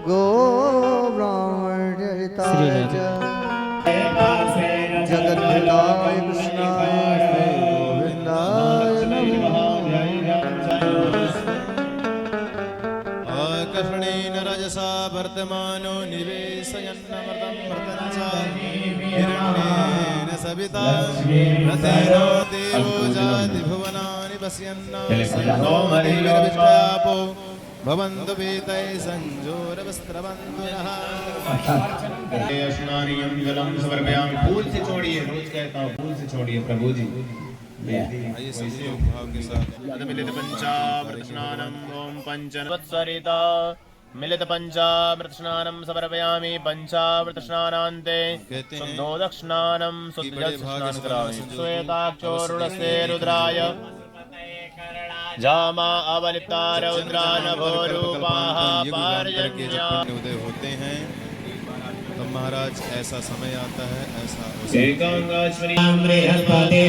गो ब्राह्मणहिताय जगद्धिताय कृष्णाय गोविन्दाय नमः। आकर्षणेन रजसा वर्तमानो निवेशयन्नमृतं हिरण्येन सविता रथेनो देवो जाति भुवनानि पश्यन्नापो भवन्तु पीतैः संजोरवस्त्रबन्धुनः। स्नानियं जलं समर्पयामि। फूल से छोड़िए, रोज कहता हूँ फूल से छोड़िए प्रभु जी। आइए सभी भाव के साथ मिलित पंचामृत स्नानम ओम पंचवत्सरिता मिलित पंचामृत स्नानम समर्पयामि। पंचामृत स्नानान्ते शुद्धोदक स्नानम शुद्धजल स्नान करामि। श्वेताक्षोरुणसे रुद्राय जामा अवलिप्ता रौद्रा नभोरूपाः पार्जन्या उदय होते हैं तो महाराज ऐसा समय आता है, ऐसा एकांगाश्वरी बृहस्पति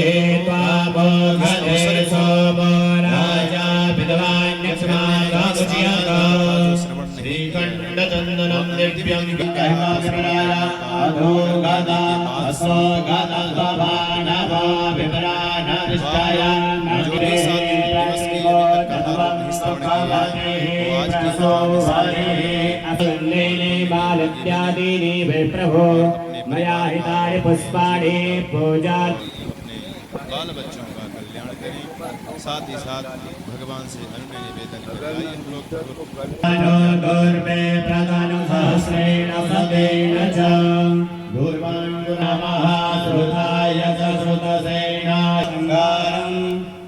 त्वाभो घटे सोमो राजा विद्वान् यक्ष्मागागुचियागा श्रीखण्ड चन्दनं दिव्यं विकल्पास्मराय आधो गादा अस्व गादा स्वाभानवा विपरानरिष्टाय नगरे बालत्यादीनि वे प्रभो मया हितानि पुष्पाणि पूजा। बाल बच्चों का कल्याण करें, साथ ही साथ भगवान से अन्य निवेदन करें।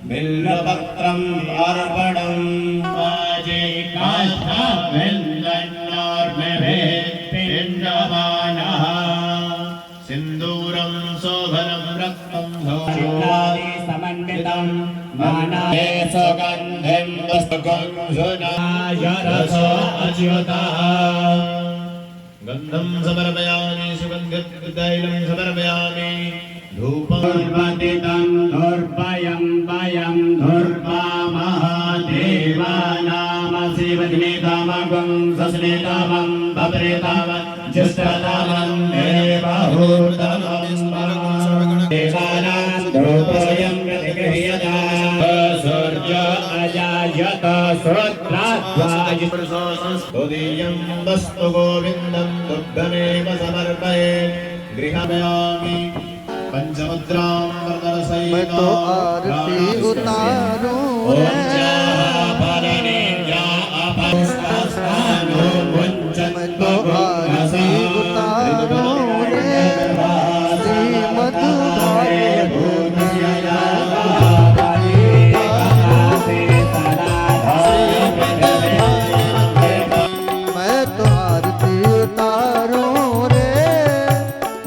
बिल्वपत्रं अर्पणं वाजे काष्ठवेन्दन्नोर्मेवेत्पिण्डमानः सिन्दूरं शोभनं रक्तं धूलादि समन्वितं मानाये सुगन्धिं वस्तुकं सुनायरसो अच्युतः। गन्धं समर्पयामि सुगन्धितैलं समर्पयामि धूपं धूर्पयं वयं धूर्पामहादेवानामशिवदिनेतामगं सस्नेतामं बप्रेतामं जुष्टतामं देवहूतमं देवानां धूपोऽयं प्रतिगृह्यता सूर्य अजायत श्रोत्राद्वायुस्तुतीयं वस्तु गोविन्दं दुग्धमेव समर्पये गृहयामि। पंचमुद्रां मैं तो आरती उतारूं मैं तो आरती उतारूं रे श्रीमद् मैं तो आरती उतारूं रे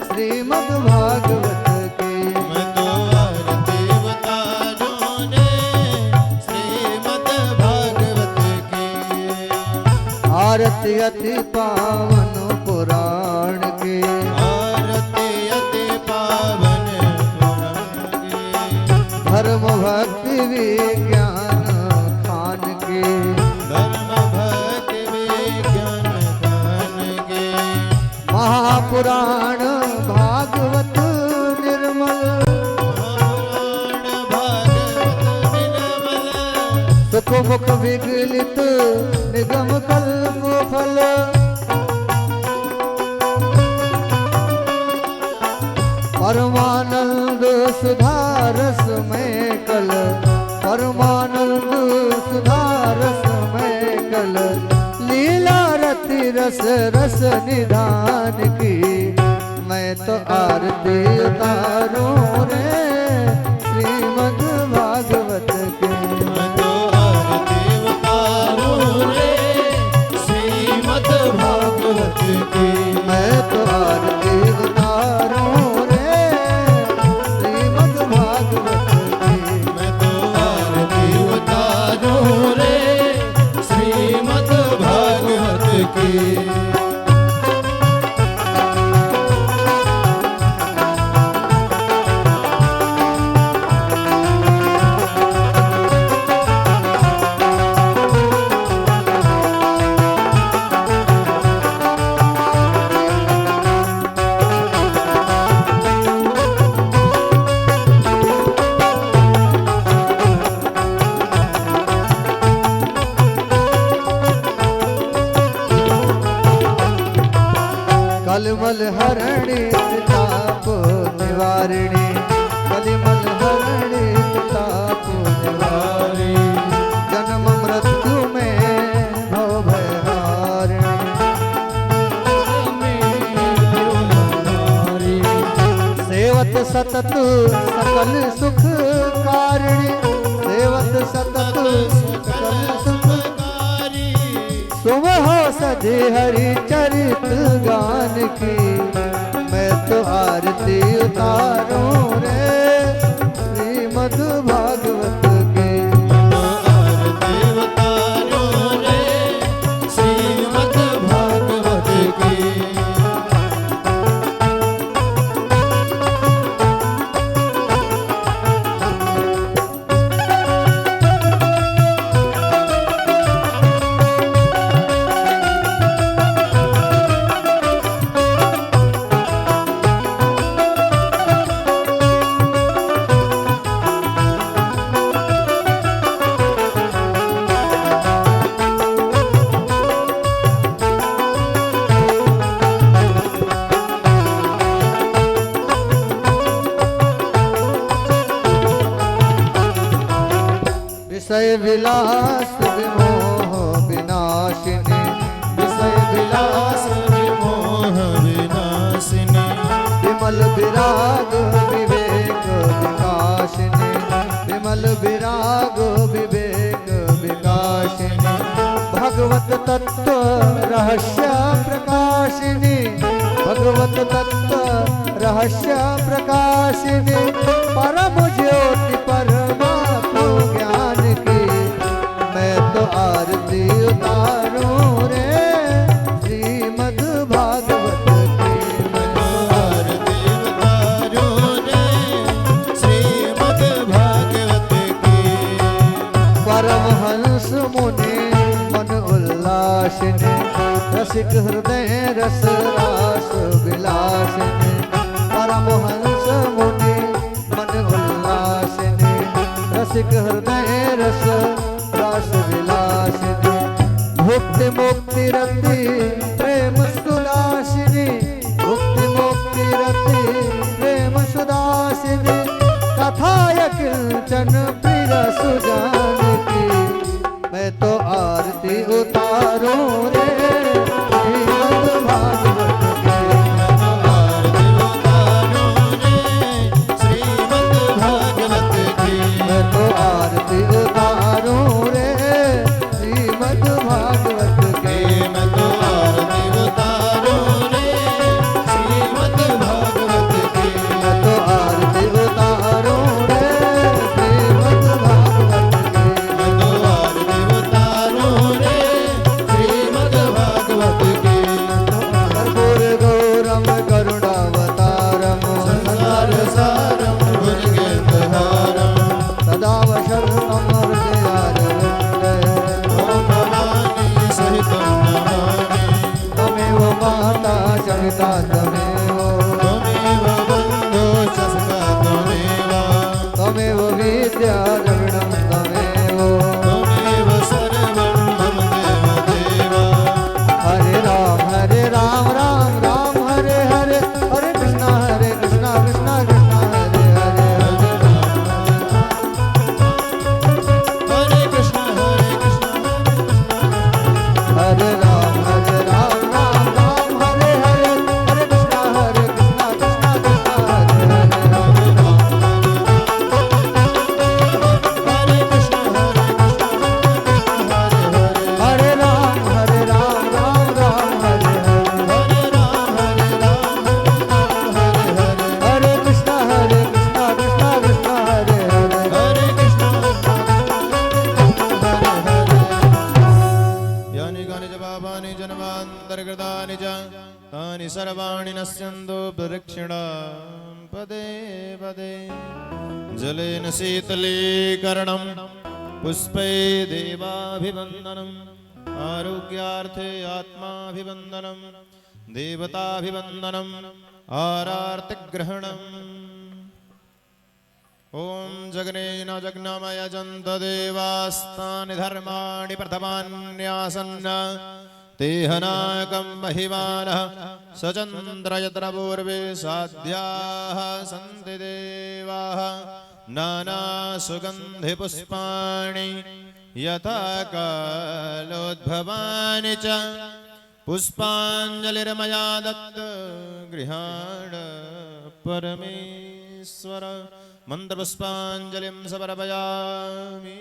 श्रीमद् भागवत। आरती अति पावन पुराण के, आरती अति पावन पुराण के, धर्म भक्ति विज्ञान खान के, धर्म भक्ति विज्ञान खान के, महापुराण भागवत निर्मल, सुख मुख विगलित निगम कल्प फल, परमानंद सुधारस में कल, परमानंद सुधारस में कल, लीला रति रस रस निधान की। मैं तो आरती उतारूं रे श्रीमद् भागवत के। मैं तो आरती उतारूं रे श्रीमद् भागवत की। मैं तो आरती उतारूं रे श्रीमद् भागवत की। कलिमल हरणी ताप निवारिणी कलिमल हरणी ताप निवारिणी जन्म मृत्यु में भव भयहारिणी सेवत सतत सकल सुख कारिणी सेवत सतत सकल सुख सुबह सजे हरि चरित गान की मैं तो आरती उतारूं रे श्रीमद् भागवत की आरती उतारो रे श्रीमद् भागवत की विषय विलास विमोह विनाशिनी विषय विलास विमोह विनाशिनी विमल विराग विवेक विकासिनी विमल विराग विवेक विकासिनी भगवत तत्व रहस्य प्रकाशिनी भगवत तत्व रहस्य प्रकाशिनी परम ज्योति परमात्म ज्ञान की मैं तो आरती उतारूं रे श्रीमद् भागवत की मैं तो आरती उतारो रे श्रीमद् भागवत की परमहंस मुनि मन उल्लासिनी रसिक हृदय रस रास विलासिनी परमहंस मुनि मन उल्लासिनी रसिक हृदय रस रास विलासिनी भुक्ति मुक्ति रति प्रेम सुदासिनी भुक्ति मुक्ति रति प्रेम सुदासिनी कथाय किंचन प्रिय सुजान की मैं तो आरती उतारूं रे श्रीमद् भागवत की आरती उतारो रे श्रीमद् भागवत की मैं तो आरती उतारूं रे श्रीमद् भागवत की मैं तो आरती उतारो रे श्रीमद् भागवत की मैं तो आरती उतारूं रे श्रीमद् भागवत की मैं तो आरती उतारो रे श्रीमद् भागवत की कर्पूर गौरम करुणावतारम संसार सारं भुजगेन्द्रहारं सदा वशर्णम हृदयारविन्दे ॐ भवानी सहितं नमामि त्वमेव माता सविता त्वमेव त्वमेव बन्धो च सखा त्वमेव त्वमेव विद्या द्रविणं त्वमेव त्वमेव सर्वं मम देवदेव हरे राम राम राम हरे हरे हरे कृष्णा कृष्णा कृष्णा हरे हरे हरे कृष्ण हरे राम राम राम हरे हरे हरे कृष्णा कृष्णा कृष्णा हरे हरे हरे कृष्ण हरे राम राम राम हरे हरे हरे राम हरे कृष्णा कृष्णा कृष्णा हरे हरे हरे कृष्ण यानि कानि च पापानि जन्मान्तर्गतानि च तानि सर्वाणि नश्यन्तो प्रदक्षिणां पदे पदे जलेन शीतलीकरणं पुष्पै देवाभिवन्दनम् आरोग्यार्थे आत्माभिवन्दनं देवताभिवन्दनम् आरार्तिग्रहणम् ॐ जगनेन जग्नमयजन्त देवास्तानि धर्माणि प्रथमान्यासन् तेहनाकं महिमानः सचन्द्र यत्र पूर्वे साध्याः सन्ति देवाः नानासुगन्धिपुष्पाणि यथा कालोद्भवानि च पुष्पाञ्जलिर्मया दत्त गृहाण परमेश्वर मन्त्रपुष्पाञ्जलिं समर्पयामि।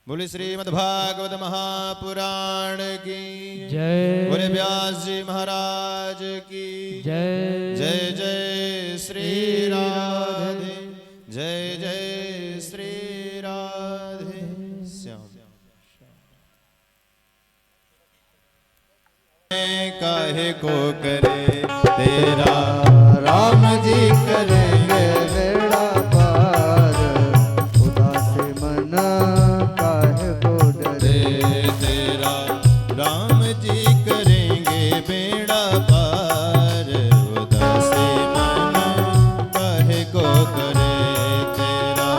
बोले श्रीमद्भागवत महापुराण की जय। बोले व्यास जी महाराज की जय। जय जय श्री राधे जय जय श्री राधे श्याम। काहे को करे तेरा राम जी करेंगे बेड़ा पार, उदास मन काहे को डरे। तेरा राम जी करेंगे बेड़ा पार, उदासी मन काहे को करे तेरा।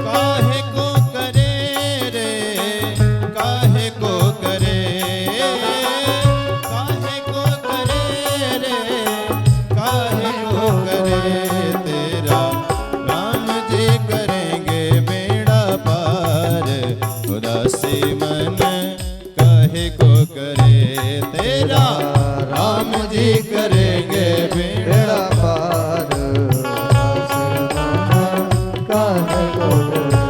काहे को करे रे काहे को करे काहे को करे रे काहे को करे तेरा राम जी करेंगे बेड़ा पार, उदासी मन काहे को करे तेरा राम जी करेंगे बेड़ा बेड़ा पार, उदास मन काहे को डरे।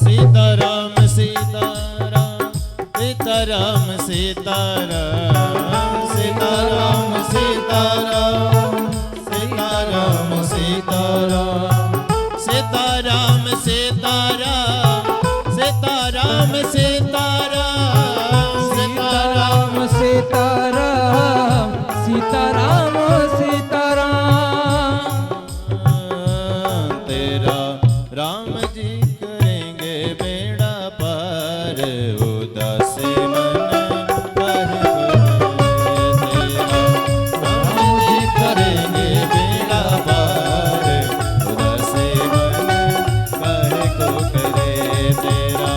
सीताराम सीताराम सीताराम सीताराम सीताराम सीताराम सीताराम सीताराम सीताराम सीताराम सीताराम सीताराम सीताराम सीताराम सीताराम सीताराम। तेरा राम जी करेंगे बेड़ा पार, उदासी मन काहे को करे तेरा राम जी करेंगे बेड़ा पार, उदासी मन काहे को करे तेरा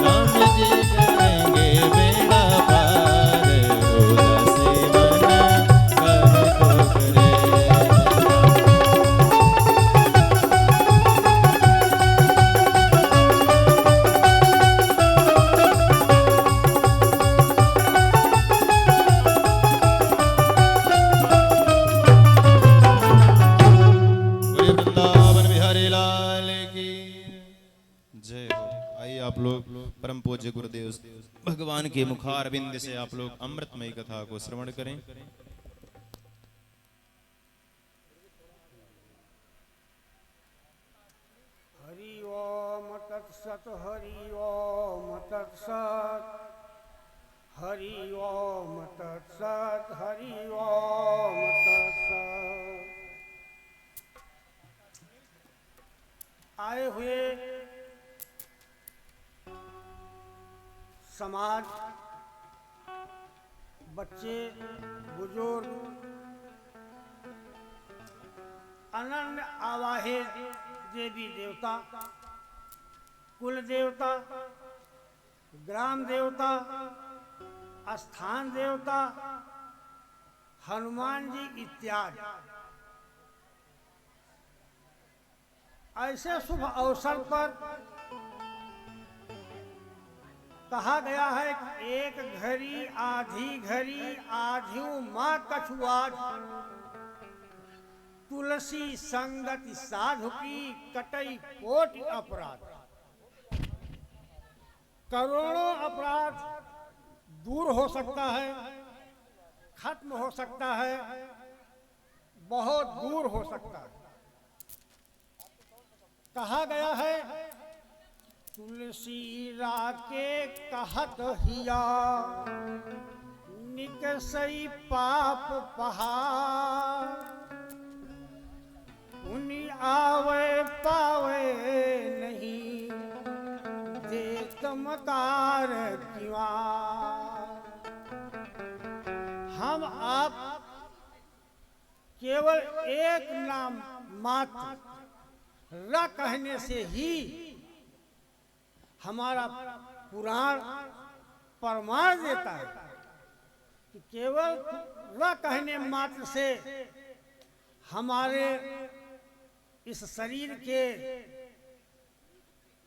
राम जी करेंगे बेड़ा पार, उदासी मन काहे को करे। बोले वृंदावन बिहारी लाल की जय हो। आइए आप लोग परम पूज्य गुरुदेव भगवान के मुखार बिंद से आप लोग अमृतमयी कथा को श्रवण करें। हरि ओम तत्सत हरि ओम तत्सत हरि ओम तत्सत हरि ओम तत्सत। आए हुए समाज, बच्चे, बुजुर्ग, अनन्य आवाहे देवी देवता, कुल देवता, ग्राम देवता, स्थान देवता, हनुमान जी इत्यादि ऐसे शुभ अवसर पर कहा गया है कि एक घड़ी आधियों माँ कछुआज, तुलसी संगति साधु की कटई कोटि अपराध। करोड़ों अपराध दूर हो सकता है, खत्म हो सकता है, बहुत दूर हो सकता है। कहा गया है तुलसी राके कहत हिया निकसई पाप पहाड़, पुनि आवे पावे नहीं दे चमकार किवा। हम आप केवल एक नाम मात्र र कहने से ही हमारा पुराण प्रमाण देता है कि केवल र कहने मात्र से हमारे इस शरीर के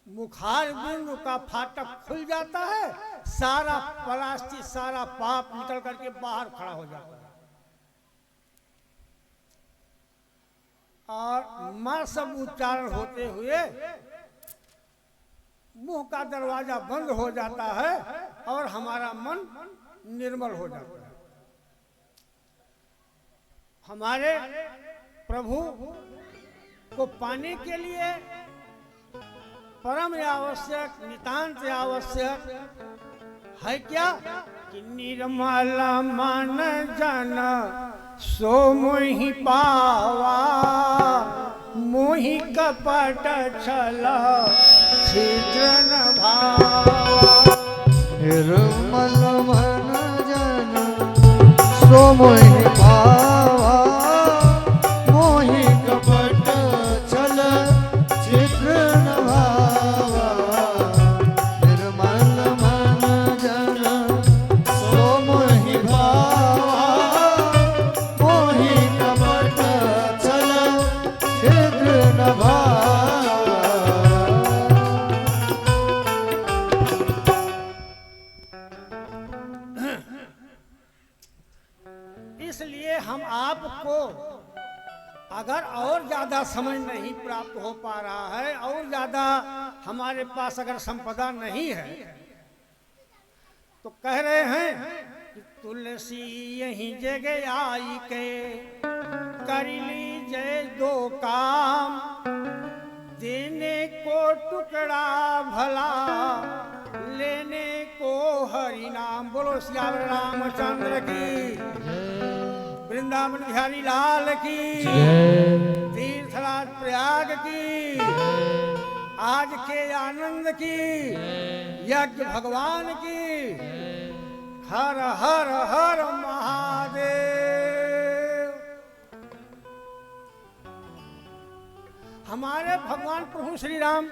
मुखार बिंदु का फाटक खुल जाता है, सारा पलास्टिक सारा पाप निकल करके बाहर खड़ा हो जाता है। और मां सब उच्चारण होते हुए मुंह का दरवाजा बंद हो जाता है और हमारा मन निर्मल हो जाता है। हमारे प्रभु को पाने के लिए परम आवश्यक, नितांत आवश्यक है क्या कि निर्मल मन जन सो मोहि पावा, मोहि कपट छल छिद्र न भावा। निर्मल मन जन सो मोहि पावा, मोहि कपट छल छिद्र न भावा। निर्मल मन जन सो मोहि पावा, मोहि कपट छल छिद्र न भावा। इसलिए हम आपको अगर और ज्यादा समझ नहीं प्राप्त हो पा रहा है, और ज्यादा हमारे पास अगर संपदा नहीं है, तो कह रहे हैं कि तुलसी यहीं जगह आई के कर लीजिए दो काम, देने को टुकड़ा भला लेने को हरि नाम। बोलो सियावर रामचंद्र की, वृंदावन बिहारी लाल की, तीर्थराज प्रयाग की, आज के आनंद की, यज्ञ भगवान की। हर हर हर महादेव। हमारे भगवान प्रभु श्री राम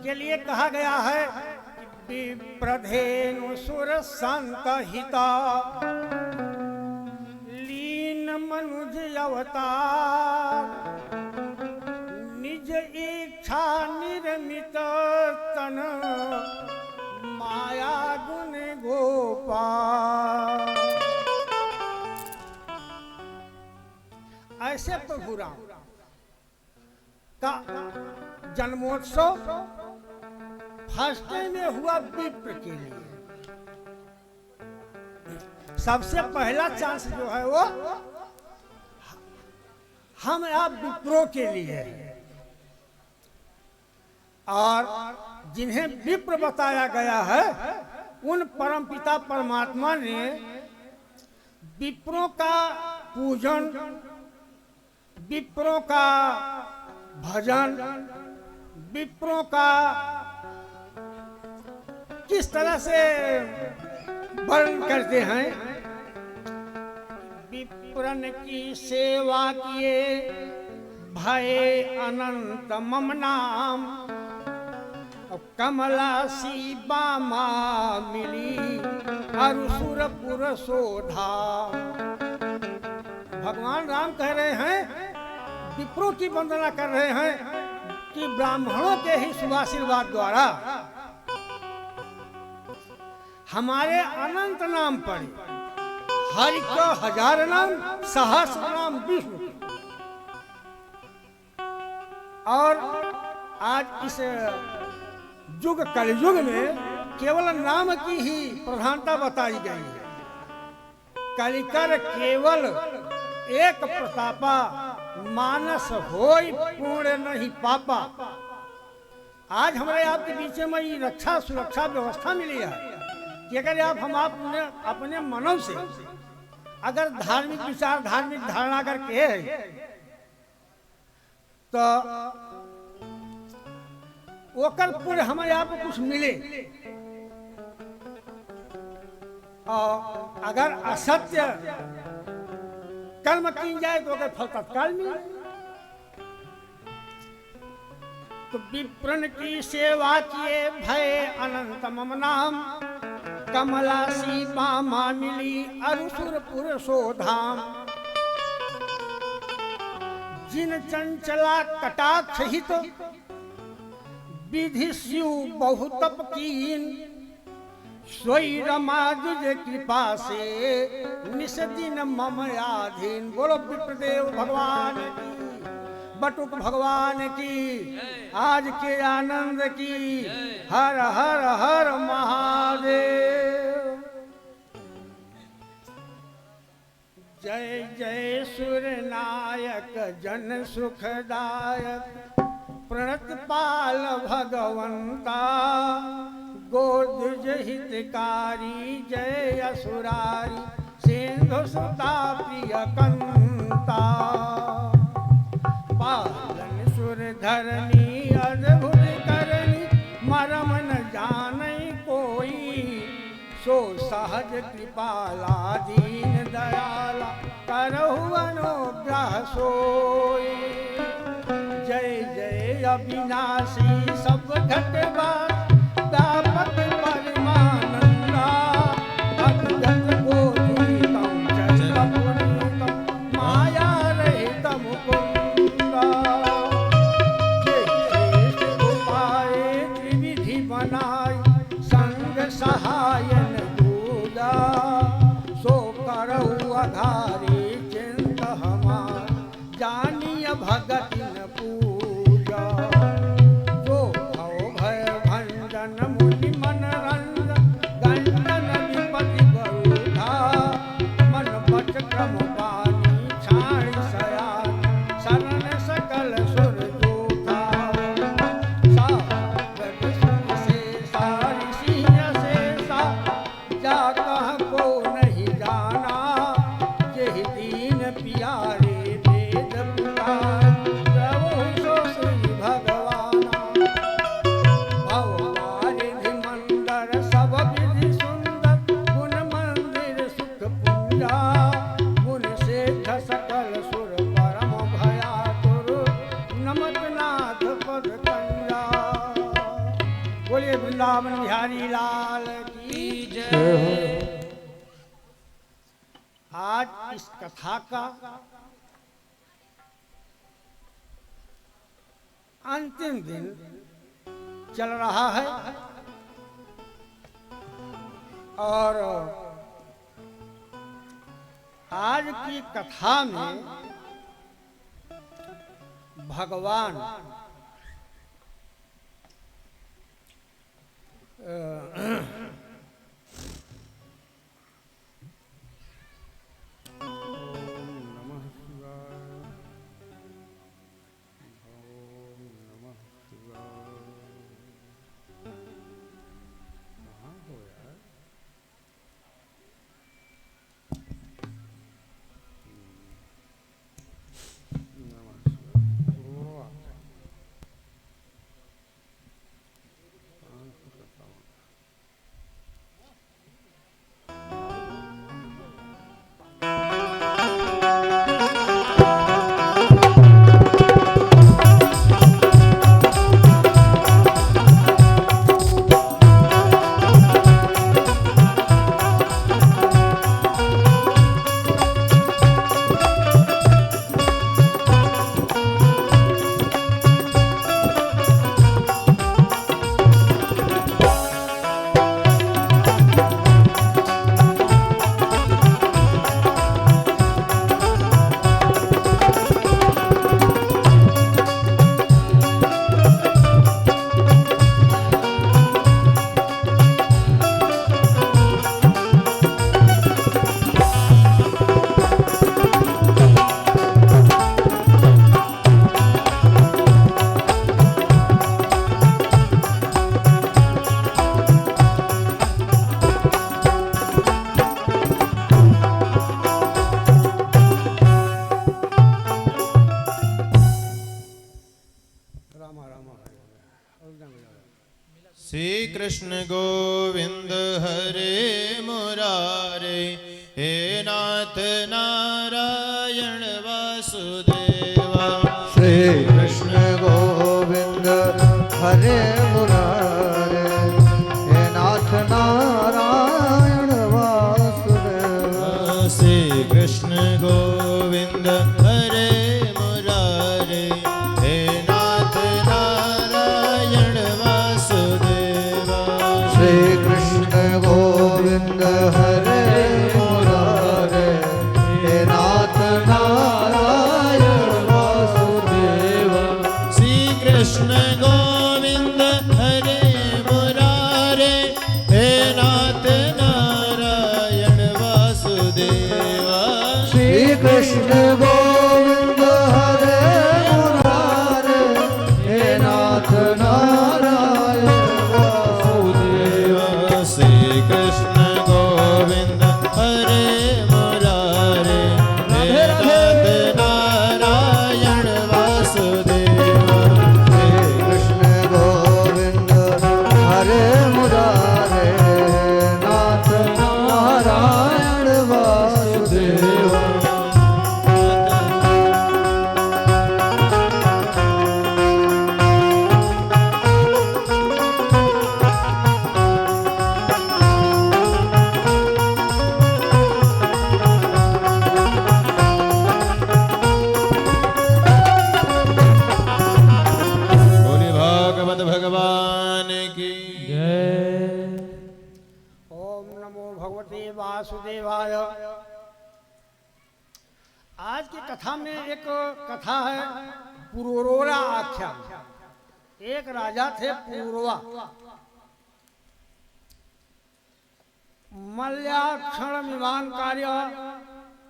के लिए कहा गया है कि विप्रधेनु सुर संत हिता, लीन मनुज अवतार, निज इच्छा निर्मित तन, माया गुण गोपाल। ऐसे प्रभु राम का जन्मोत्सव फर्स्ट में हुआ विप्र के लिए। सबसे पहला चांस जो है वो हम आप विप्रों के लिए है। और जिन्हें विप्र बताया गया है उन परमपिता परमात्मा ने विप्रों का पूजन, विप्रों का भजन, विप्रों का किस तरह से वर्णन करते हैं। विप्रन की सेवा किए भय अनंत मम नाम, कमला सी बामा मिली अरुसुरपुर शोधा। भगवान राम कह रहे हैं, विप्रों की वंदना कर रहे हैं कि ब्राह्मणों के ही शुभाशीर्वाद द्वारा हमारे अनंत नाम पड़े। हरि को हजार नाम, सहस्र नाम विष्णु। और आज इस युग कलयुग में केवल नाम की ही प्रधानता बताई गई है। कलिकर केवल एक प्रतापा, मानस होई पूर्ण नहीं पापा। आज हमारे आपके बीच में ये रक्षा सुरक्षा व्यवस्था मिली है कि अगर हम अपने मनों से अगर धार्मिक विचार धार्मिक धारणा करके तो ओकर पुण्य हमारे आप को कुछ मिले, और अगर असत्य कर्म की जाए तो ओकर फल तत्काल मिले। तो विप्रन की सेवा किए भय अनंत मम नाम, कमलासी मामा मिली अरुसुरपुर सोधाम। जिन चंचला कटाक्ष हित विधि स्यु बहुतप कीन, सोई रमाजुज कृपा से निस दिन मम आधीन। बोलो विप्रदेव भगवान की, बटुक भगवान की, आज के आनंद की। हर हर हर महादेव। जय जय सुर नायक जन सुखदायक, प्रणत पाल भगवंता। गोद हितकारी जय असुरारी, सिंधु सुता प्रिय कंता। पालन सुर धरनी अद्भुत करनी, मरम न जानै कोई। सो सहज कृपाला दीन दयाला, करहु अनुग्रह सोई। जय जय अविनाशी सब घटवा, व्यापक परिमानंदा। अद्भुत गोतीतम चरितपुनीतम, माया रहितम मुकुंदा। जय श्रेष्ठ उपाय त्रिविधि बनाई, संग सहायन दूजा। सो करहु आधारी चिंत हमार, जानिय भगति न पूजा। जो भव भय भंजन मुनि मनरंजन, गंजन विपति बरूढ़ा। मन पट क्रम पानी छाणी सयान, शरण सकल सुर जोधा। सागत सुख से सारी सिंह शेषा, जा कह को नहीं जाना। यही दीन पियारे वेद पुकार, प्रभु सो श्री भगवाना। भववारिधि मंदर सब विधि सुंदर, गुण मंदिर सुख पूजा। गुण सेठ सकल सुर परम भयातुर, नमत नाथ पद कंजा। बोलिए वृंदावन बिहारी लाल की जय। आज इस कथा का अंतिम दिन चल रहा है, और आज की कथा में भगवान श्री कृष्ण गोविंद हरे मुरारे, हे नाथ नारायण वासुदेवा। श्री कृष्ण गोविंद हरे मुरारे, हे नाथ नारायण वासुदेवा। श्री कृष्ण गोविंद हरे मुरारे, हे नाथ नारायण वासुदेवा। श्री कृष्ण गोविंद हरे मुरारे, हे नाथ नारायण वासुदेवा। श्री कृष्ण गोविंद हरे मुरारे, हे नाथ नारायण वासुदेवा। श्री कृष्ण गोविंद हरे मुरारे, हे नाथ नारायण वासुदेवा। श्री कृष्ण गोविंद हरे मुरारे, हे नाथ नारायण वासुदेवा। श्री कृष्ण गोविंद हरे मुरारे, नाथ नारायण वासुदेवा। बोले भागवत भगवान की। जय। ओम नमो भगवते वासुदेवाय। आज की कथा में एक कथा है पुरोरा आख्यान। एक राजा थे पुरोवा। मल्याक्षण विमान कार्य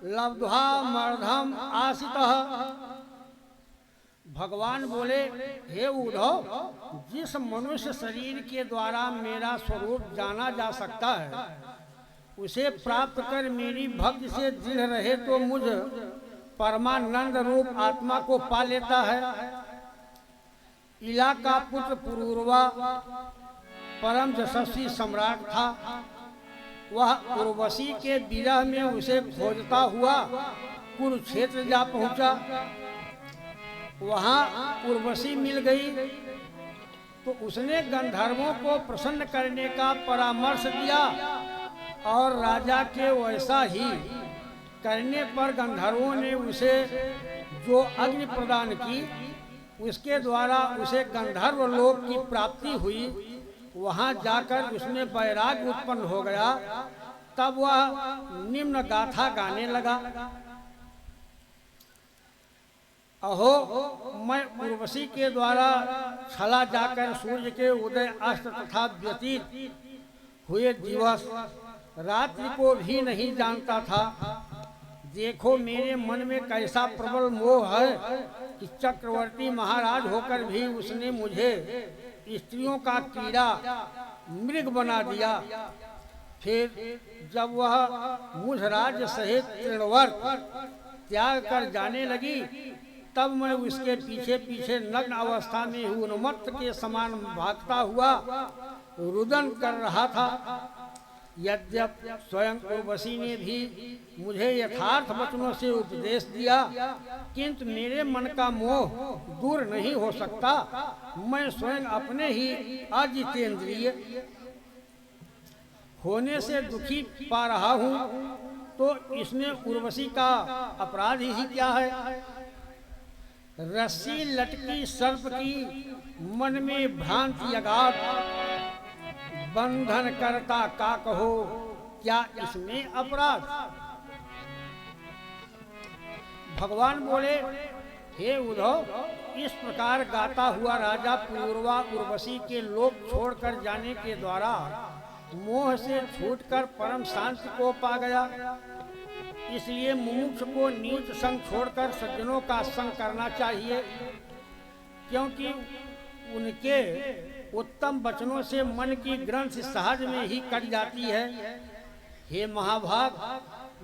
लब्ध्वा मर्धम आसितः। भगवान बोले, हे उद्धव, जिस मनुष्य शरीर के द्वारा मेरा स्वरूप जाना जा सकता है, उसे प्राप्त कर मेरी भक्ति से दृढ़ रहे तो मुझ परमानंद रूप आत्मा को पा लेता है। इला का पुत्र पुरूरवा परम यशस्वी सम्राट था। वह उर्वशी के विरह में उसे खोजता हुआ कुरुक्षेत्र जा पहुंचा। वहां उर्वशी मिल गई तो उसने गंधर्वों को प्रसन्न करने का परामर्श दिया और राजा के वैसा ही करने पर गंधर्वों ने उसे जो अग्नि प्रदान की, उसके द्वारा उसे गंधर्व लोक की प्राप्ति हुई। वहां जाकर उसमें वैराग्य उत्पन्न हो गया। तब वह निम्न गाथा गाने लगा। अहो, मैं उर्वशी के द्वारा छला जाकर सूर्य के उदय अस्त तथा व्यतीत हुए दिवस रात्रि को भी नहीं जानता था। देखो मेरे मन में कैसा प्रबल मोह है कि चक्रवर्ती महाराज होकर भी उसने मुझे स्त्रियों का कीड़ा मृग बना दिया। फिर जब वह मुझ राज्य सहित तृणवर्त त्याग कर जाने लगी, तब मैं उसके पीछे पीछे नग्न अवस्था में उन्मत्त के समान भागता हुआ रुदन कर रहा था। यद्यप स्वयं उर्वशी ने भी मुझे यथार्थ वचनों से उपदेश दिया, किंतु मेरे मन का मोह दूर नहीं हो सकता। मैं स्वयं अपने ही अजितेंद्रिय होने से दुखी पा रहा हूँ, तो इसमें उर्वशी का अपराध ही क्या है। रस्सी लटकी सर्प की मन में भ्रांति अगाध, बंधन करता का कहो क्या इसमें अपराध। भगवान बोले, हे उद्धव, इस प्रकार गाता हुआ राजा पुरूरवा उर्वशी के लोक छोड़कर जाने के द्वारा मोह से छूटकर परम शांति को पा गया। इसलिए मुमुक्ष को नीच संग छोड़कर सज्जनों का संग करना चाहिए, क्योंकि उनके उत्तम वचनों से मन की ग्रंथि सहज में ही कट जाती है। हे महाभाग,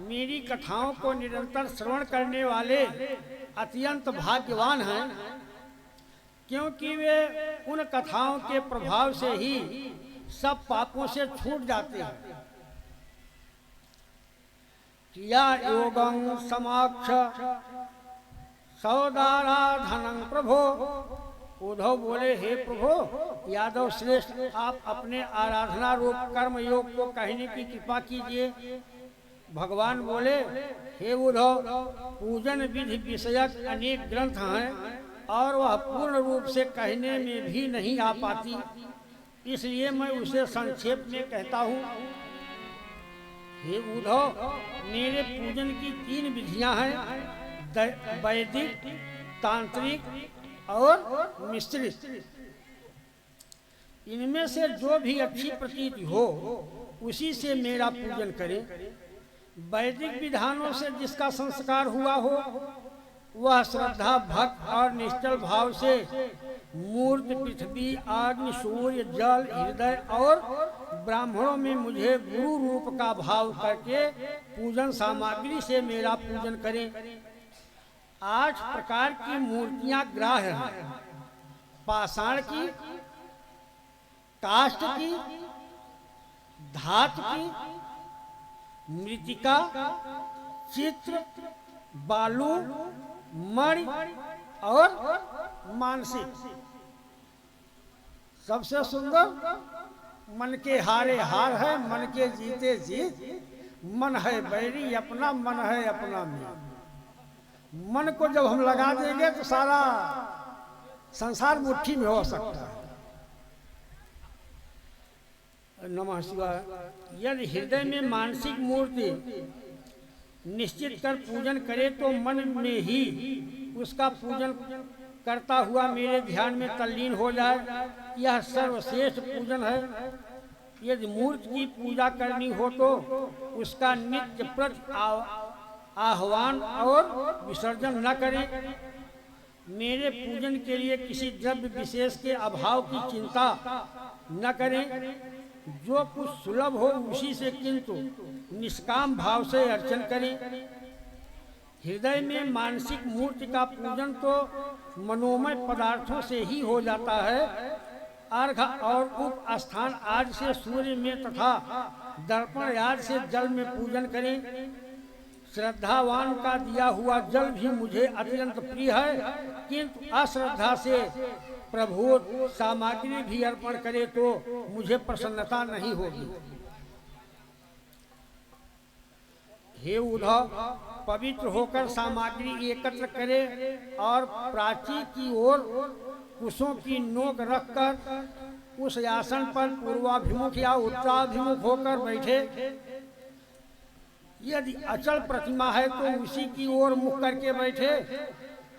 मेरी कथाओं को निरंतर श्रवण करने वाले अत्यंत भाग्यवान हैं, क्योंकि वे उन कथाओं के प्रभाव से ही सब पापों से छूट जाते हैं। किया योगं समाक्ष सौदाराधनं प्रभो। उद्धव बोले, हे प्रभु यादव श्रेष्ठ, आप अपने आराधना रूप कर्म योग को कहने की कृपा कीजिए। भगवान बोले, हे उद्धव, पूजन विधि विषयक अनेक ग्रंथ हैं और वह पूर्ण रूप से कहने में भी नहीं आ पाती, इसलिए मैं उसे संक्षेप में कहता हूँ। हे उद्धव, मेरे पूजन की 3 विधियां हैं, वैदिक, तांत्रिक और मिश्रित। इनमें से जो भी अच्छी प्रतीत हो उसी से मेरा पूजन करें। वैदिक विधानों से जिसका संस्कार हुआ हो वह श्रद्धा, भक्त और निश्चल भाव से मूर्त, पृथ्वी, अग्नि, सूर्य, जल, हृदय और ब्राह्मणों में मुझे गुरु रूप का भाव करके पूजन सामग्री से मेरा पूजन करें। 8 प्रकार की मूर्तियां ग्राह्य हैं, पाषाण की, काष्ठ की, धातु की, मृत्तिका, चित्र, बालू, मणि और मानसिक। सबसे सुंदर मन के हारे हार है, मन के जीते जीत। मन है बैरी अपना, मन है अपना मियां। मन को जब हम लगा देंगे तो सारा संसार मुट्ठी में हो सकता है। नमः शिवाय। यदि हृदय में मानसिक मूर्ति निश्चित कर पूजन करे तो मन में ही उसका पूजन करता हुआ मेरे ध्यान में तल्लीन हो जाए, यह सर्वश्रेष्ठ पूजन है। यदि मूर्ति की पूजा करनी हो तो उसका नित्य प्रति आह्वान और विसर्जन न करें। मेरे पूजन के लिए किसी द्रव्य विशेष के अभाव की चिंता न करें। जो कुछ सुलभ हो उसी से किंतु निष्काम भाव से अर्चन करें। हृदय में मानसिक मूर्ति का पूजन तो मनोमय पदार्थों से ही हो जाता है। अर्घ और उप स्थान आदि से सूर्य में तथा दर्पण आदि से जल में पूजन करें। श्रद्धावान का दिया हुआ जल भी मुझे अत्यंत प्रिय है, किंतु अश्रद्धा से प्रभु सामग्री भी अर्पण करे तो मुझे प्रसन्नता नहीं होगी। हे उद्धव, पवित्र होकर सामग्री एकत्र करे और प्राची की ओर कुशों की नोक रखकर उस आसन पर पूर्वाभिमुख या उत्तराभिमुख होकर बैठे। यदि अचल प्रतिमा है तो उसी की ओर मुख करके बैठे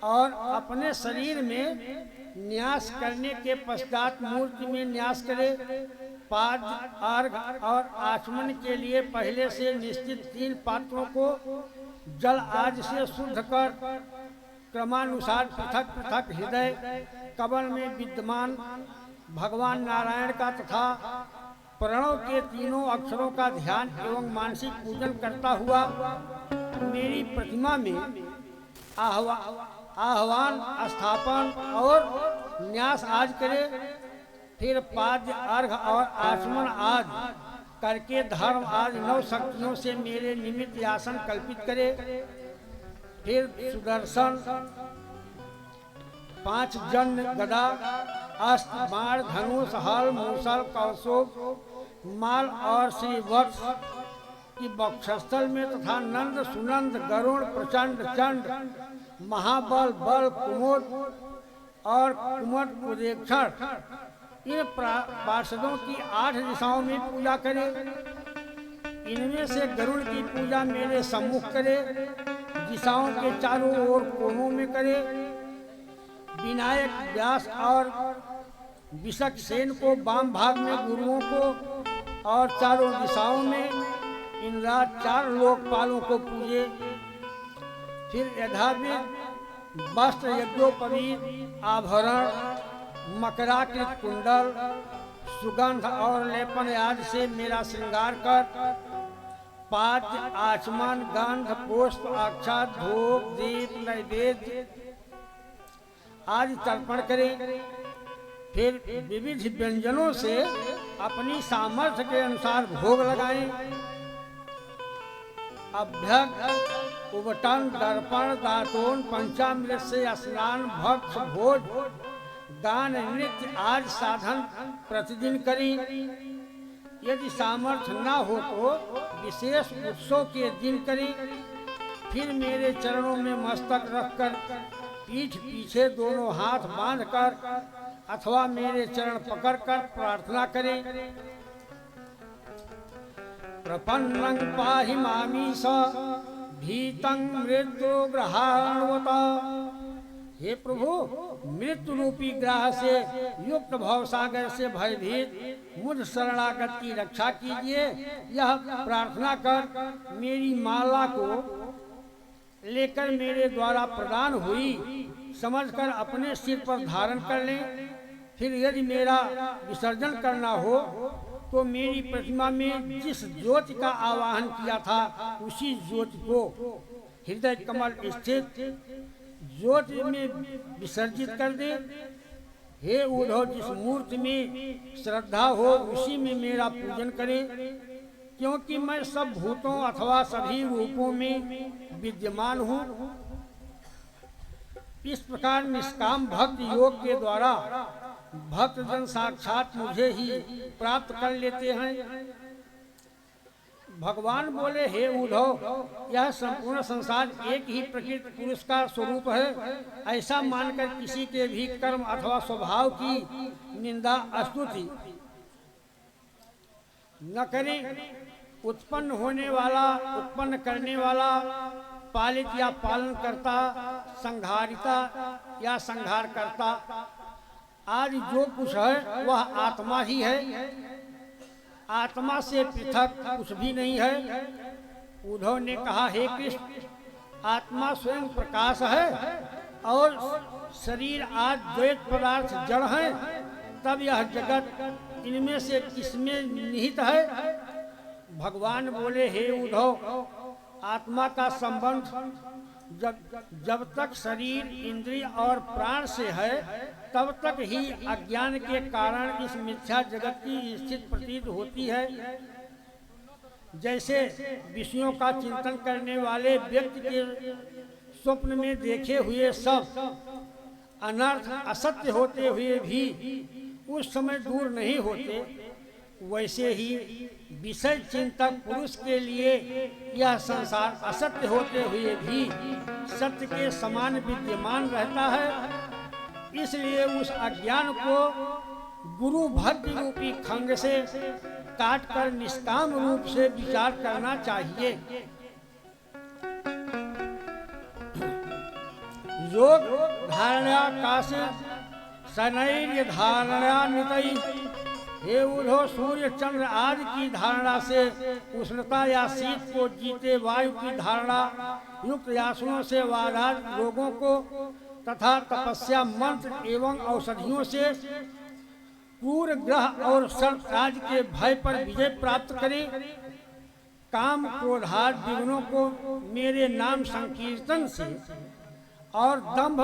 और अपने शरीर में न्यास करने के पश्चात मूर्ति में न्यास करे। पाद, अर्घ और आचमन के लिए पहले से निश्चित 3 पात्रों को जल आदि से शुद्ध कर क्रमानुसार पृथक पृथक हृदय कमल में विद्यमान भगवान नारायण का तथा प्रणव के 3 अक्षरों का ध्यान एवं मानसिक पूजन करता हुआ मेरी प्रतिमा में आह्वान, स्थापन और न्यास आदि करे। फिर पाद्य, अर्घ और आचमन आदि करके धर्म आदि 9 शक्तियों से मेरे निमित्त आसन कल्पित करे। फिर सुदर्शन, 5 जन्य, गदा, अस्त्र, बाण, धनुष, हल, मूसल, कौशोक, माल और श्रीवत्स की वक्षस्थल में तथा नंद, सुनंद, गरुण, प्रचंड, चंड, महाबल, बल, कुमुद और कुमुद उदेक्षण इन पार्षदों की 8 दिशाओं में पूजा करे। इनमें से गरुड़ की पूजा मेरे सम्मुख करे, दिशाओं के चारों ओर कोनों में करे। विनायक, व्यास और विशक सेन को वाम भाग में गुरुओं को और चारों दिशाओं में इन 4 लोकपालों को पूजे। फिर यथाविध वस्त्र, यज्ञोपवीत, आभरण, मकराकृत कुंडल, सुगंध और लेपन आदि से मेरा श्रृंगार कर पाद्य, आचमन, गंध, पुष्प, अक्षत, धूप, दीप, नैवेद्य आज तर्पण करें, फिर विविध व्यंजनों से अपनी सामर्थ्य के अनुसार भोग लगाएं। अभ्यग उबटन दर्पण दातोन पंचामृत से स्नान भक्त भोज दान नृत्य आज साधन प्रतिदिन करें। यदि सामर्थ्य न हो तो विशेष उत्सव के दिन करें। फिर मेरे चरणों में मस्तक रखकर पीठ पीछे दोनों हाथ बांधकर अथवा मेरे चरण पकड़कर प्रार्थना करें। प्रपन्नं पाहि मामीश भीतं मृत्यु ग्रहाणवत। हे प्रभु, मृत्यु रूपी ग्रह से युक्त भव सागर से भयभीत मुझ शरणागत की रक्षा कीजिए। यह प्रार्थना कर मेरी माला को लेकर मेरे द्वारा प्रदान हुई समझकर अपने सिर पर धारण कर लें। फिर यदि मेरा विसर्जन करना हो तो मेरी प्रतिमा में जिस ज्योति का आवाहन किया था उसी ज्योति को हृदय कमल स्थित ज्योति में विसर्जित कर दे। हे उद्धव, जिस मूर्ति में श्रद्धा हो उसी में मेरा पूजन करें, क्योंकि मैं सब भूतों अथवा सभी रूपों में विद्यमान हूँ। इस प्रकार निष्काम भक्त योग के द्वारा भक्तजन साक्षात मुझे ही प्राप्त कर लेते हैं। भगवान बोले, हे उद्धव, यह संपूर्ण संसार एक ही प्रकृति पुरुष का स्वरूप है। ऐसा मानकर किसी के भी कर्म अथवा स्वभाव की निंदा स्तुति न करें। उत्पन्न होने वाला, उत्पन्न करने वाला, पालित या पालन करता, संहारिता या संहार करता, आज जो कुछ है वह आत्मा ही है। आत्मा से पृथक कुछ भी नहीं है। उद्धव ने कहा, हे कृष्ण, आत्मा स्वयं प्रकाश है और शरीर आज द्वैत पदार्थ जड़ है। तब यह जगत इनमें से किसमें निहित है? भगवान बोले, हे उद्धव, आत्मा का संबंध जब तक शरीर, इंद्रिय और प्राण से है तब तक ही अज्ञान के कारण इस मिथ्या जगत की स्थिति प्रतीत होती है। जैसे विषयों का चिंतन करने वाले व्यक्ति के स्वप्न में देखे हुए सब अनर्थ असत्य होते हुए भी उस समय दूर नहीं होते, वैसे ही विषय चिंतक पुरुष के लिए यह संसार असत्य होते हुए भी सत्य के समान विद्यमान रहता है। इसलिए उस अज्ञान को गुरु भक्ति रूपी खंग से काटकर निष्काम रूप से विचार करना चाहिए। योग धारणा कासे शनैर्य धारणा नितई। हे उद्धव, सूर्य चंद्र आदि की धारणा से उष्णता या शीत को जीते वायु की धारणा युक्त आसनों से वादाद रोगों को तथा तपस्या मंत्र एवं औषधियों से क्रूर ग्रह और सर्प आदि के भय पर विजय प्राप्त करें। काम क्रोधाद विघ्नों को मेरे नाम संकीर्तन से और दंभ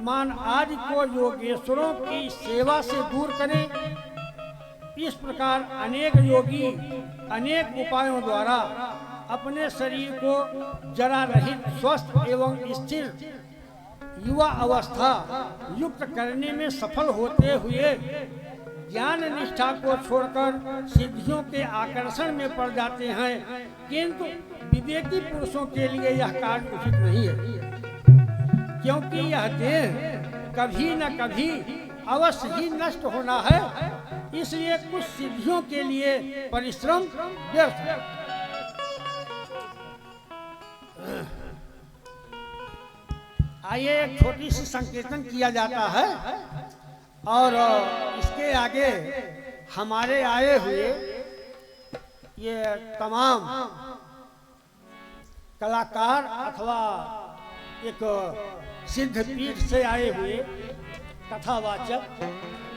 मान आदि को योगेश्वरों की सेवा से दूर करें। इस प्रकार अनेक योगी अनेक उपायों द्वारा अपने शरीर को जरा रहित, स्वस्थ एवं स्थिर युवा अवस्था युक्त करने में सफल होते हुए ज्ञान निष्ठा को छोड़कर सिद्धियों के आकर्षण में पड़ जाते हैं। किंतु विवेकी पुरुषों के लिए यह कार्य उचित नहीं है, क्योंकि यह देह कभी न कभी अवश्य ही नष्ट होना है। इसलिए कुछ सिद्धियों के लिए परिश्रम व्यर्थ है। आइए, एक छोटी सी संकीर्तन किया जाता है और इसके आगे हमारे आए हुए ये तमाम कलाकार अथवा एक सिद्ध पीठ से आए हुए कथावाचक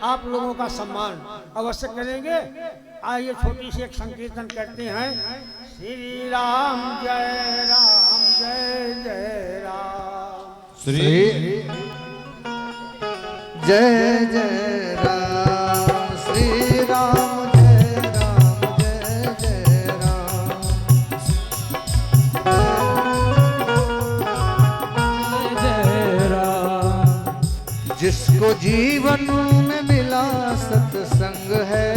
आप लोगों का सम्मान अवश्य करेंगे। आइए छोटी सी एक संकीर्तन करते हैं। श्री राम जय जय राम। श्री जय जय राम श्री राम जय राम जय जय राम जय राम। जिसको जीवन में मिला सत्संग है,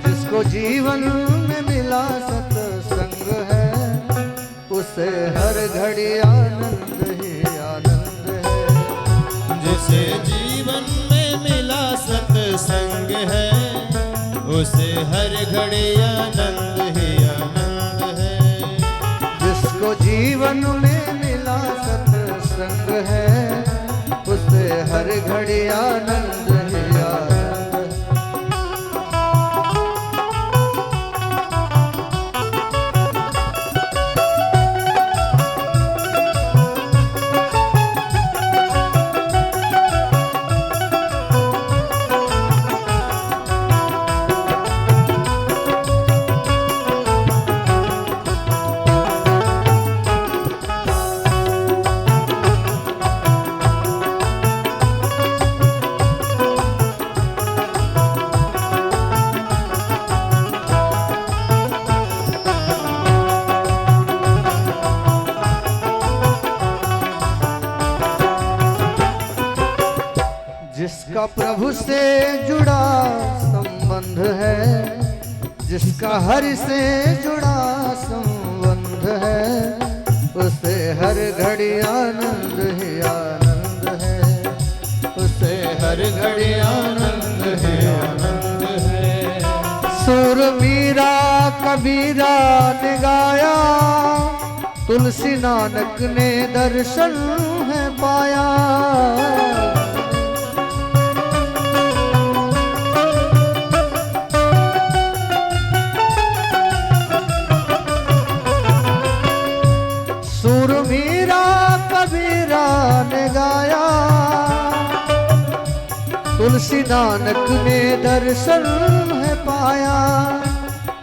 जिसको जीवन में मिला सत्संग है, उसे हर घड़ी आनंद ही आनंद है। जिसे जीवन में मिला सत्संग है, उसे हर घड़ी आनंद ही आनंद है। जिसको जीवन में मिला सत्संग है, उसे हर घड़ी आनंद ही आनंद है। जिसका प्रभु से जुड़ा संबंध है, जिसका हरि से जुड़ा संबंध है, उसे हर घड़ी आनंद ही आनंद है, उसे हर घड़ी आनंद ही आनंद है। सुर मीरा कबीरा ने गाया, तुलसी नानक ने दर्शन है पाया। मीरा कबीरा ने गाया, तुलसी नानक ने दर्शन है पाया,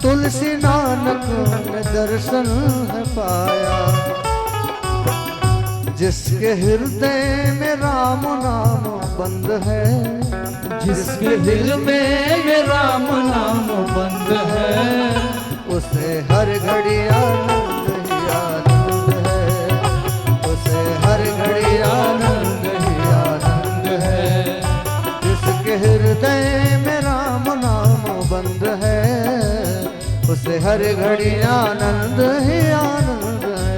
तुलसी नानक ने दर्शन है पाया। जिसके हृदय में राम नाम बंद है, जिसके दिल में राम नाम बंद है, उसे हर घड़ी आनंद ही आनंद है, उसे हर घड़ी आनंद ही आनंद है। जिसके हृदय में राम नाम बंद है, उसे हर घड़ी आनंद ही आनंद है।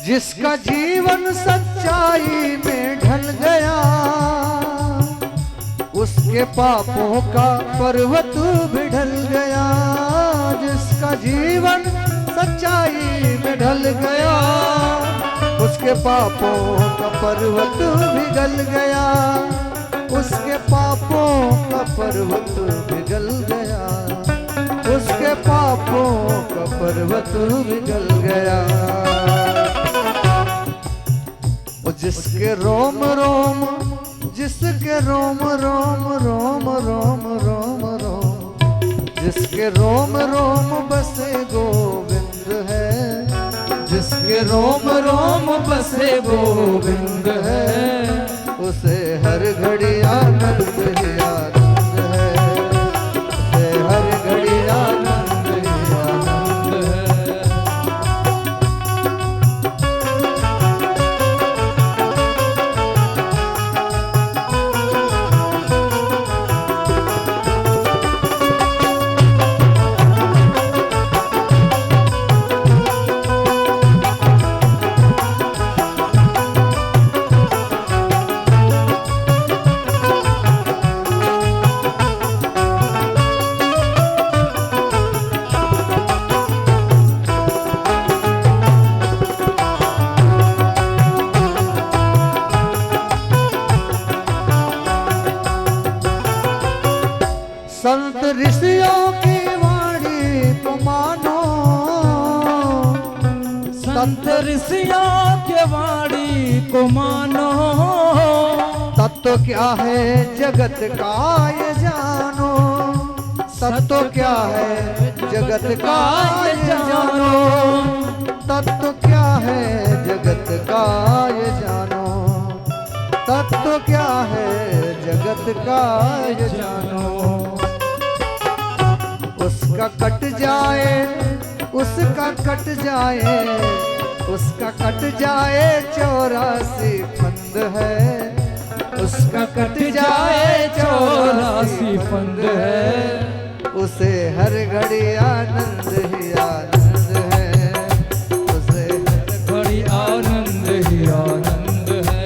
जिसका जीवन सच्चाई में ढल गया, उसके पापों का पर्वत भी ढल गया। जिसका जीवन सच्चाई में ढल गया, उसके पापों का पर्वत भी गल गया, उसके पापों का पर्वत भी गल गया, उसके पापों का पर्वत भी गल गया। जिसके रोम रोम, जिसके रोम रोम रोम रोम रोम रोम, जिसके रोम रोम बसे गोविंद है, जिसके रोम रोम बसे गोविंद है, उसे हर घड़ी आनंद ही आनंद है, उसे हर घड़ी आनंद ही आनंद है। ऋषियों की वाणी को मानो, संत ऋषियों के वाणी को मानो, तत्व क्या है जगत का ये जानो, तत्व क्या है जगत का ये जानो, तत्व क्या है जगत का ये जानो, तत्व क्या है जगत का ये जानो। उसका कट जाए, उसका कट जाए, उसका कट जाए 84 फंद है, उसका कट जाए 84 फंद है, उसे हर घड़ी आनंद ही आनंद है, उसे हर घड़ी आनंद ही आनंद है।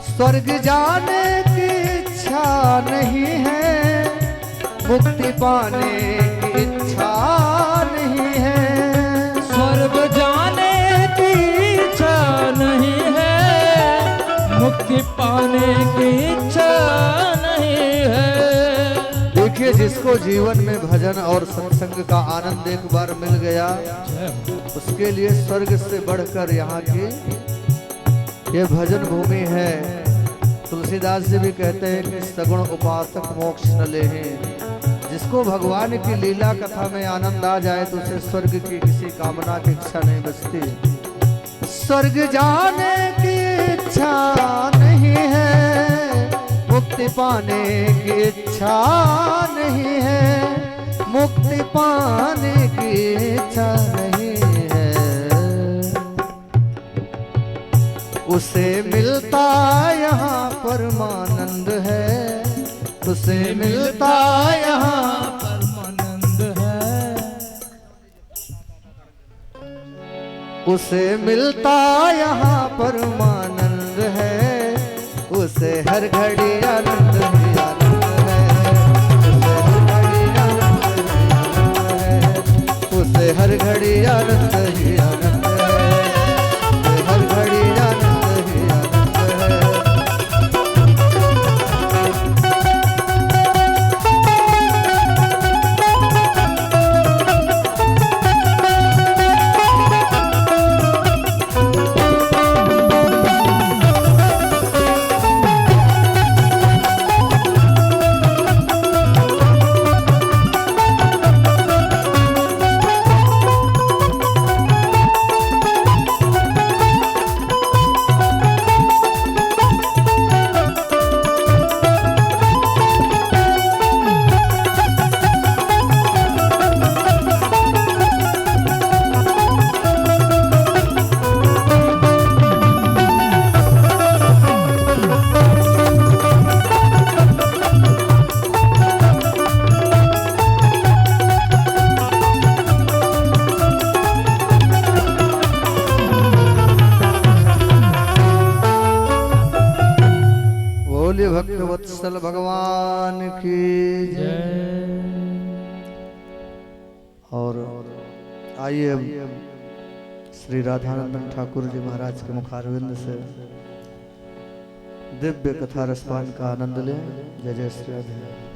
स्वर्ग जाने की इच्छा नहीं है, मुक्ति पाने की इच्छा नहीं है, स्वर्ग जाने की इच्छा नहीं है, मुक्ति पाने की इच्छा नहीं है। देखिए, जिसको जीवन में भजन और सत्संग का आनंद एक बार मिल गया, उसके लिए स्वर्ग से बढ़कर यहाँ की ये भजन भूमि है। तुलसीदास जी भी कहते हैं कि सगुण उपासक मोक्ष न लेहे। जिसको भगवान की लीला कथा में आनंद आ जाए तो उसे स्वर्ग की किसी कामना की इच्छा नहीं बचती। स्वर्ग जाने की इच्छा नहीं है, मुक्ति पाने की इच्छा नहीं है, मुक्ति पाने की इच्छा नहीं है। उसे मिलता यहाँ परमानंद है, उसे मिलता यहाँ परमानंद है, उसे मिलता यहाँ परमानंद है, उसे हर घड़ी आनंद ही आनंद है, उसे हर घड़ी आनंद ही आनंद है, उसे हर घड़ी आनंद ही आनंद है। भक्तवत्सल भगवान की जय। और आइए अब श्री राधानंदन ठाकुर जी महाराज के मुखारविंद से दिव्य कथा रसपान का आनंद लें। जय जय श्री राधे।